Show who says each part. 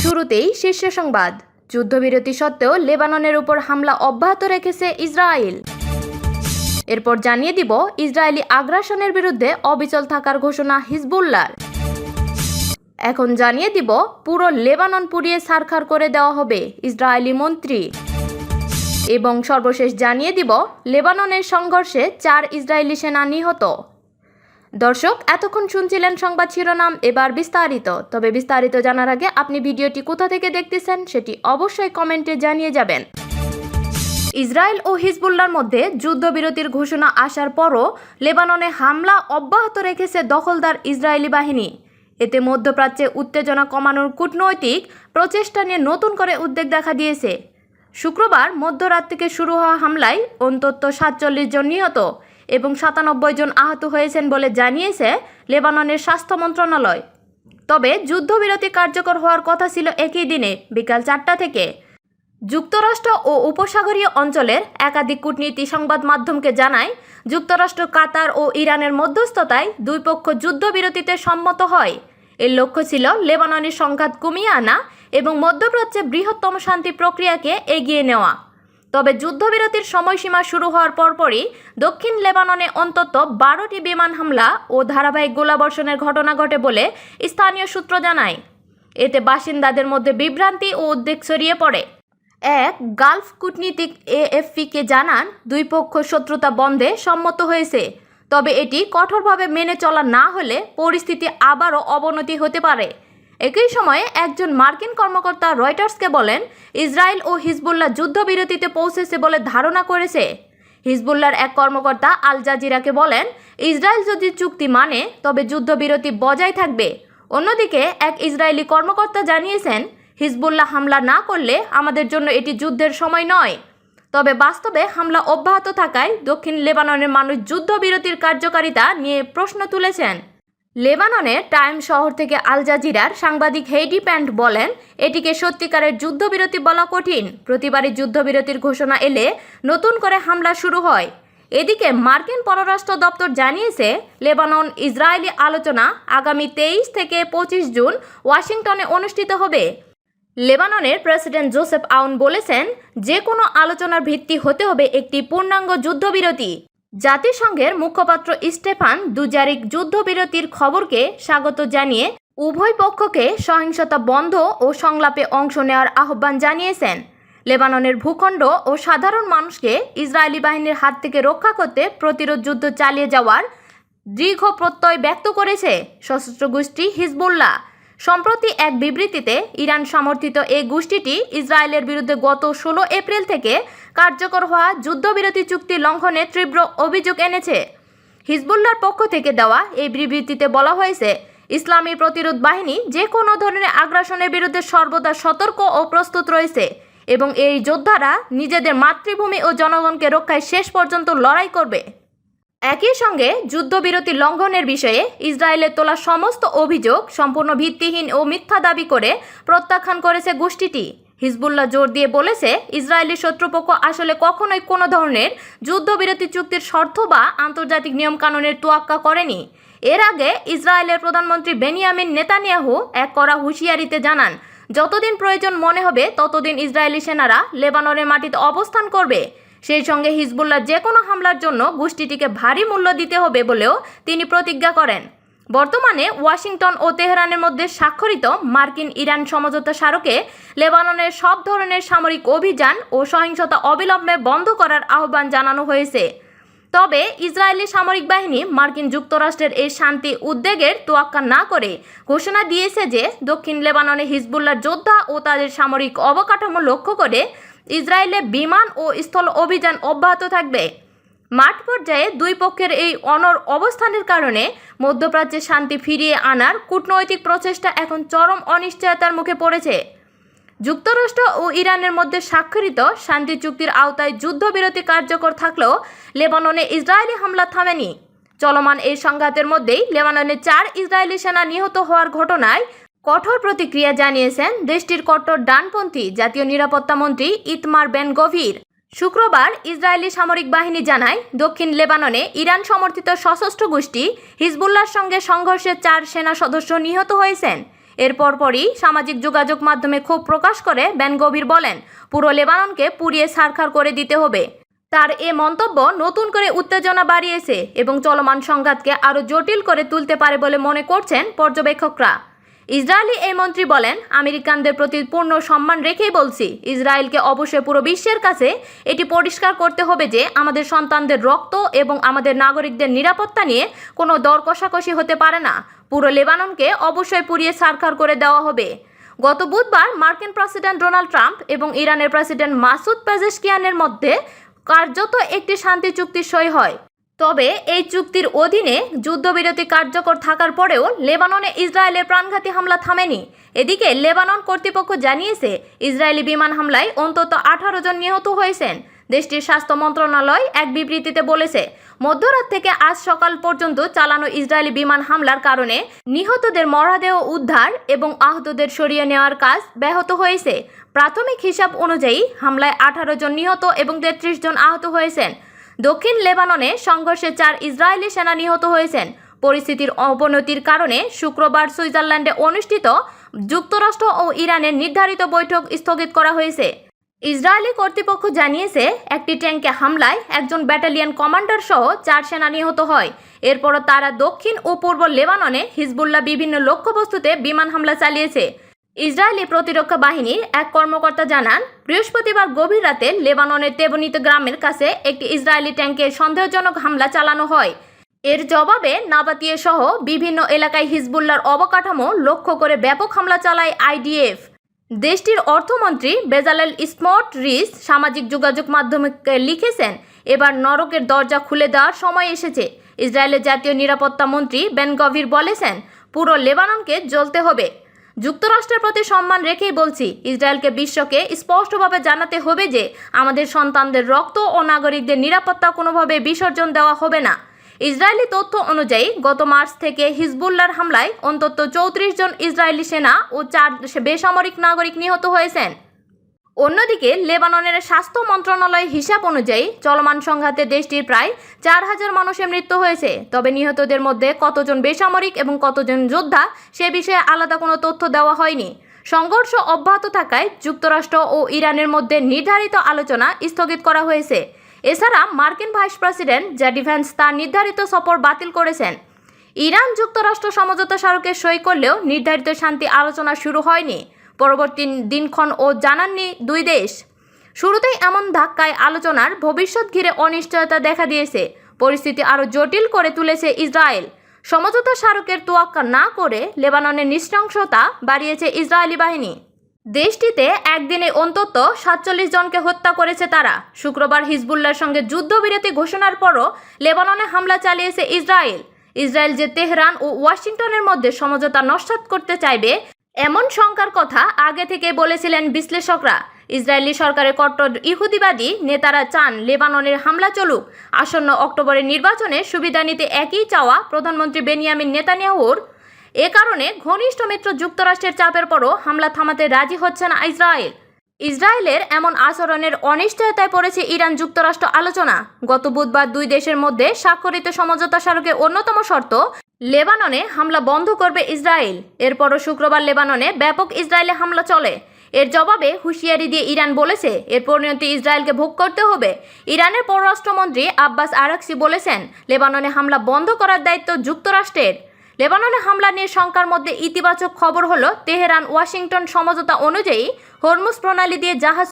Speaker 1: শুরুতেই শীর্ষ সংবাদ। যুদ্ধবিরতি সত্ত্বেও লেবাননের উপর হামলা অব্যাহত রেখেছে ইসরায়েল। এরপর জানিয়ে দিব ইসরায়েলি আগ্রাসনের বিরুদ্ধে অবিচল থাকার ঘোষণা হিজবুল্লাহর। এখন জানিয়ে দিব পুরো লেবানন পুড়িয়ে ছারখার করে দেওয়া হবে ইসরায়েলি মন্ত্রী। এবং সর্বশেষ জানিয়ে দিব লেবাননের সংঘর্ষে 4 ইসরায়েলি সেনা নিহত। দর্শক, এতক্ষণ শুনছিলেন সংবাদ শিরোনাম, এবার বিস্তারিত। তবে বিস্তারিত জানার আগে আপনি ভিডিওটি কোথা থেকে দেখতেছেন সেটি অবশ্যই কমেন্টে জানিয়ে যাবেন। ইসরায়েল ও হিজবুল্লাহর মধ্যে যুদ্ধবিরতির ঘোষণা আসার পরও লেবাননে হামলা অব্যাহত রেখেছে দখলদার ইসরায়েলি বাহিনী। এতে মধ্যপ্রাচ্যে উত্তেজনা কমানোর কূটনৈতিক প্রচেষ্টা নিয়ে নতুন করে উদ্বেগ দেখা দিয়েছে। শুক্রবার মধ্যরাত থেকে শুরু হওয়া হামলায় অন্তত 47 জন নিহত এবং 97 জন আহত হয়েছেন বলে জানিয়েছে লেবাননের স্বাস্থ্য মন্ত্রণালয়। তবে যুদ্ধবিরতি কার্যকর হওয়ার কথা ছিল একই দিনে বিকাল 4টা থেকে। যুক্তরাষ্ট্র ও উপসাগরীয় অঞ্চলের একাধিক কূটনীতি সংবাদ মাধ্যমকে জানায়, যুক্তরাষ্ট্র, কাতার ও ইরানের মধ্যস্থতায় দুই পক্ষ যুদ্ধবিরতিতে সম্মত হয়। এর লক্ষ্য ছিল লেবাননের সংঘাত কমিয়ে আনা এবং মধ্যপ্রাচ্যে বৃহত্তম শান্তি প্রক্রিয়াকে এগিয়ে নেওয়া। তবে যুদ্ধবিরতির সময়সীমা শুরু হওয়ার পরপরই দক্ষিণ লেবাননে অন্তত 12টি বিমান হামলা ও ধারাবাহিক গোলাবর্ষণের ঘটনা ঘটে বলে স্থানীয় সূত্র জানায়। এতে বাসিন্দাদের মধ্যে বিভ্রান্তি ও উদ্বেগ ছড়িয়ে পড়ে। এক গালফ কূটনীতিক এএফপিকে জানান, দুই পক্ষ শত্রুতা বন্ধে সম্মত হয়েছে, তবে এটি কঠোরভাবে মেনে চলা না হলে পরিস্থিতি আবারও অবনতি হতে পারে। একই সময়ে একজন মার্কিন কর্মকর্তা রয়টার্সকে বলেন, ইসরায়েল ও হিজবুল্লাহ যুদ্ধবিরতিতে পৌঁছেছে বলে ধারণা করেছে। হিজবুল্লাহর এক কর্মকর্তা আল জাজিরাকে বলেন, ইসরায়েল যদি চুক্তি মানে তবে যুদ্ধবিরতি বজায় থাকবে। অন্যদিকে এক ইসরায়েলি কর্মকর্তা জানিয়েছেন, হিজবুল্লাহ হামলা না করলে আমাদের জন্য এটি যুদ্ধের সময় নয়। তবে বাস্তবে হামলা অব্যাহত থাকায় দক্ষিণ লেবাননের মানুষ যুদ্ধবিরতির কার্যকারিতা নিয়ে প্রশ্ন তুলেছেন। লেবাননের টাইম শহর থেকে আল জাজিরার সাংবাদিক হেইডি প্যান্ট বলেন, এটিকে সত্যিকারের যুদ্ধবিরতি বলা কঠিন। প্রতিবারই যুদ্ধবিরতির ঘোষণা এলে নতুন করে হামলা শুরু হয়। এদিকে মার্কিন পররাষ্ট্র দপ্তর জানিয়েছে, লেবানন ইসরায়েলি আলোচনা আগামী 23 থেকে 25 জুন ওয়াশিংটনে অনুষ্ঠিত হবে। লেবাননের প্রেসিডেন্ট জোসেফ আউন বলেছেন, যে কোনো আলোচনার ভিত্তি হতে হবে একটি পূর্ণাঙ্গ যুদ্ধবিরতি। জাতিসংঘের মুখপাত্র স্টেফান দুজারিক যুদ্ধবিরতির খবরকে স্বাগত জানিয়ে উভয় পক্ষকে সহিংসতা বন্ধ ও সংলাপে অংশ নেওয়ার আহ্বান জানিয়েছেন। লেবাননের ভূখণ্ড ও সাধারণ মানুষকে ইসরায়েলি বাহিনীর হাত থেকে রক্ষা করতে প্রতিরোধ যুদ্ধ চালিয়ে যাওয়ার দৃঢ় প্রত্যয় ব্যক্ত করেছে সশস্ত্র গোষ্ঠী হিজবুল্লাহ। সম্প্রতি এক বিবৃতিতে ইরান সমর্থিত এই গোষ্ঠীটি ইসরায়েলের বিরুদ্ধে গত 16 এপ্রিল থেকে কার্যকর হওয়া যুদ্ধবিরতি চুক্তি লঙ্ঘনে তীব্র অভিযোগ এনেছে। হিজবুল্লাহর পক্ষ থেকে দেওয়া এই বিবৃতিতে বলা হয়েছে, ইসলামী প্রতিরোধ বাহিনী যে কোনো ধরনের আগ্রাসনের বিরুদ্ধে সর্বদা সতর্ক ও প্রস্তুত রয়েছে এবং এই যোদ্ধারা নিজেদের মাতৃভূমি ও জনগণকে রক্ষায় শেষ পর্যন্ত লড়াই করবে। একই সঙ্গে যুদ্ধবিরতি লঙ্ঘনের বিষয়ে ইসরায়েলের তোলা সমস্ত অভিযোগ সম্পূর্ণ ভিত্তিহীন ও মিথ্যা দাবি করে প্রত্যাখ্যান করেছে গোষ্ঠীটি। হিজবুল্লাহ জোর দিয়ে বলেছে, ইসরায়েলি শত্রুপক্ষ আসলে কখনোই কোনো ধরনের যুদ্ধবিরতি চুক্তির শর্ত বা আন্তর্জাতিক নিয়মকানুনের তোয়াক্কা করেনি। এর আগে ইসরায়েলের প্রধানমন্ত্রী বেনিয়ামিন নেতানিয়াহু এক কড়া হুঁশিয়ারিতে জানান, যতদিন প্রয়োজন মনে হবে ততদিন ইসরায়েলি সেনারা লেবাননের মাটিতে অবস্থান করবে। সেই সঙ্গে হিজবুল্লাহ যে কোনো হামলার জন্য গোষ্ঠীটিকে ভারী মূল্য দিতে হবে বলেও তিনি প্রতিজ্ঞা করেন। বর্তমানে ওয়াশিংটন ও তেহরানের মধ্যে স্বাক্ষরিত মার্কিন ইরান সমঝোতা স্মারকে লেবাননের সব ধরনের সামরিক অভিযান ও সহিংসতা অবিলম্বে বন্ধ করার আহ্বান জানানো হয়েছে। তবে ইসরায়েলি সামরিক বাহিনী মার্কিন যুক্তরাষ্ট্রের এই শান্তি উদ্বেগের তোয়াক্কা না করে ঘোষণা দিয়েছে যে দক্ষিণ লেবাননে হিজবুল্লাহর যোদ্ধা ও তাদের সামরিক অবকাঠামো লক্ষ্য করে ইসরায়েলে বিমান ও স্থল অভিযান অব্যাহত থাকবে। মাঠ পর্যায়ে দুই পক্ষের এই অনড় অবস্থানের কারণে মধ্যপ্রাচ্যে শান্তি ফিরিয়ে আনার কূটনৈতিক প্রচেষ্টা এখন চরম অনিশ্চয়তার মুখে পড়েছে। যুক্তরাষ্ট্র ও ইরানের মধ্যে স্বাক্ষরিত শান্তি চুক্তির আওতায় যুদ্ধবিরতি কার্যকর থাকলেও লেবাননে ইসরায়েলি হামলা থামেনি। চলমান এই সংঘাতের মধ্যেই লেবাননে 4 ইসরায়েলি সেনা নিহত হওয়ার ঘটনায় কঠোর প্রতিক্রিয়া জানিয়েছেন দেশটির কট্টর ডানপন্থী জাতীয় নিরাপত্তা মন্ত্রী ইতমার বেন গভির। শুক্রবার ইসরায়েলি সামরিক বাহিনী জানায়, দক্ষিণ লেবাননে ইরান সমর্থিত সশস্ত্র গোষ্ঠী হিজবুল্লাহর সঙ্গে সংঘর্ষে 4 সেনা সদস্য নিহত হয়েছেন এর পরপরই সামাজিক যোগাযোগ মাধ্যমে ক্ষোভ প্রকাশ করে বেন গভির বলেন, পুরো লেবাননকে পুড়িয়ে ছারখার করে দিতে হবে। তার এ মন্তব্য নতুন করে উত্তেজনা বাড়িয়েছে এবং চলমান সংঘাতকে আরও জটিল করে তুলতে পারে বলে মনে করছেন পর্যবেক্ষকরা। ইসরায়েলি এই মন্ত্রী বলেন, আমেরিকানদের প্রতি পূর্ণ সম্মান রেখেই বলছি, ইসরায়েলকে অবশ্যই পুরো বিশ্বের কাছে এটি পরিষ্কার করতে হবে যে আমাদের সন্তানদের রক্ত এবং আমাদের নাগরিকদের নিরাপত্তা নিয়ে কোনো দর কষাকষি হতে পারে না। পুরো লেবাননকে অবশ্যই পুড়িয়ে ছারখার করে দেওয়া হবে। গত বুধবার মার্কিন প্রেসিডেন্ট ডোনাল্ড ট্রাম্প এবং ইরানের প্রেসিডেন্ট মাসুদ পেজেশকিয়ানের মধ্যে কার্যত একটি শান্তি চুক্তি সই হয়। তবে এই চুক্তির অধীনে যুদ্ধবিরতি কার্যকর থাকার পরেও লেবাননে ইসরায়েলের প্রাণঘাতী হামলা থামেনি। এদিকে লেবানন কর্তৃপক্ষ জানিয়েছে, ইসরায়েলি বিমান হামলায় অন্তত 18 জন নিহত হয়েছেন। দেশটির স্বাস্থ্য মন্ত্রণালয় এক বিবৃতিতে বলেছে, মধ্যরাত থেকে আজ সকাল পর্যন্ত চালানো ইসরায়েলি বিমান হামলার কারণে নিহতদের মরদেহ উদ্ধার এবং আহতদের সরিয়ে নেওয়ার কাজ ব্যাহত হয়েছে। প্রাথমিক হিসাব অনুযায়ী হামলায় 18 জন নিহত এবং 33 জন আহত হয়েছেন। দক্ষিণ লেবাননে সংঘর্ষে 4 ইসরায়েলি সেনা নিহত হয়েছেন। পরিস্থিতির অবনতির কারণে শুক্রবার সুইজারল্যান্ডে অনুষ্ঠিত যুক্তরাষ্ট্র ও ইরানের নির্ধারিত বৈঠক স্থগিত করা হয়েছে। ইসরায়েলি কর্তৃপক্ষ জানিয়েছে, একটি ট্যাঙ্কে হামলায় একজন ব্যাটালিয়ন কমান্ডার সহ 4 সেনা নিহত হয়। এরপরও তারা দক্ষিণ ও পূর্ব লেবাননে হিজবুল্লাহ বিভিন্ন লক্ষ্যবস্তুতে বিমান হামলা চালিয়েছে। ইসরায়েলি প্রতিরক্ষা বাহিনীর এক কর্মকর্তা জানান, বৃহস্পতিবার গভীর রাতে লেবাননের তেবনিত গ্রামের কাছে একটি ইসরায়েলি ট্যাঙ্কে সন্দেহজনক হামলা চালানো হয়। এর জবাবে নাবাতিয়ে সহ বিভিন্ন এলাকায় হিজবুল্লাহর অবকাঠামো লক্ষ্য করে ব্যাপক হামলা চালায় আইডিএফ। দেশটির অর্থমন্ত্রী বেজালেল স্মোটরিচ সামাজিক যোগাযোগ মাধ্যমে লিখেছেন, এবার নরকের দরজা খুলে দেওয়ার সময় এসেছে। ইসরায়েলের জাতীয় নিরাপত্তা মন্ত্রী বেন গভির বলেছেন, পুরো লেবাননকে জ্বলতে হবে। যুক্তরাষ্ট্রের প্রতি সম্মান রেখেই বলছি, ইসরায়েলকে বিশ্বকে স্পষ্টভাবে জানাতে হবে যে আমাদের সন্তানদের রক্ত ও নাগরিকদের নিরাপত্তা কোনোভাবে বিসর্জন দেওয়া হবে না। ইসরায়েলি তথ্য অনুযায়ী গত মার্চ থেকে হিজবুল্লাহর হামলায় অন্তত 34 জন ইসরায়েলি সেনা ও 4 বেসামরিক নাগরিক নিহত হয়েছেন। অন্যদিকে লেবাননের স্বাস্থ্য মন্ত্রণালয়ের হিসাব অনুযায়ী চলমান সংঘাতে দেশটির প্রায় 4000 মানুষের মৃত্যু হয়েছে। তবে নিহতদের মধ্যে কতজন বেসামরিক এবং কতজন যোদ্ধা সে বিষয়ে আলাদা কোনো তথ্য দেওয়া হয়নি। সংঘর্ষ অব্যাহত থাকায় যুক্তরাষ্ট্র ও ইরানের মধ্যে নির্ধারিত আলোচনা স্থগিত করা হয়েছে। এছাড়া মার্কিন ভাইস প্রেসিডেন্ট জেডি ভ্যান্স তার নির্ধারিত সফর বাতিল করেছেন। ইরান যুক্তরাষ্ট্র সমঝোতা স্মারকে সই করলেও নির্ধারিত শান্তি আলোচনা শুরু হয়নি। পরবর্তী দিনক্ষণ ও জানাননি দুই দেশ। শুরুতেই এমন ধাক্কায় আলোচনার ভবিষ্যৎ ঘিরে অনিশ্চয়তা দেখা দিয়েছে। পরিস্থিতি আরও জটিল করে তুলেছে ইসরায়েল। সমঝোতা স্মারকের তোয়াক্কা না করে লেবাননের নৃশংসতা বাড়িয়েছে ইসরায়েলি বাহিনী। দেশটিতে একদিনে অন্তত 47 জনকে হত্যা করেছে তারা। শুক্রবার হিজবুল্লাহর সঙ্গে যুদ্ধবিরতি ঘোষণার পরও লেবাননে হামলা চালিয়েছে ইসরায়েল। ইসরায়েল যে তেহরান ও ওয়াশিংটনের মধ্যে সমঝোতা নস্যাৎ করতে চাইবে এমন শঙ্কার কথা আগে থেকে বলেছিলেন বিশ্লেষকরা। ইসরায়েলি সরকারের কট্টর ইহুদিবাদী নেতারা চান লেবাননের হামলা চলুক। আসন্ন অক্টোবরের নির্বাচনে সুবিধা নিতে একই চাওয়া প্রধানমন্ত্রী বেনিয়ামিন নেতানিয়াহুর। এ কারণে ঘনিষ্ঠ মিত্র যুক্তরাষ্ট্রের চাপের পরও হামলা থামাতে রাজি হচ্ছে না ইসরায়েল। ইসরায়েলের এমন আচরণের অনিশ্চয়তায় পড়েছে ইরান যুক্তরাষ্ট্র আলোচনা। গত বুধবার দুই দেশের মধ্যে স্বাক্ষরিত সমঝোতা স্মারকের অন্যতম শর্ত, লেবাননে হামলা বন্ধ করবে ইসরায়েল। এরপরও শুক্রবার লেবাননে ব্যাপক ইসরায়েলি হামলা চলে। এর জবাবে হুঁশিয়ারি দিয়ে ইরান বলেছে, এর পরিণতি ইসরায়েলকে ভোগ করতে হবে। ইরানের পররাষ্ট্রমন্ত্রী আব্বাস আরাকচি বলেছেন, লেবাননে হামলা বন্ধ করার দায়িত্ব যুক্তরাষ্ট্রের। লেবাননে হামলা নিয়ে শঙ্কার মধ্যে ইতিবাচক খবর হলো, তেহরান ওয়াশিংটন সমঝোতা অনুযায়ী হরমুজ প্রণালী দিয়ে জাহাজ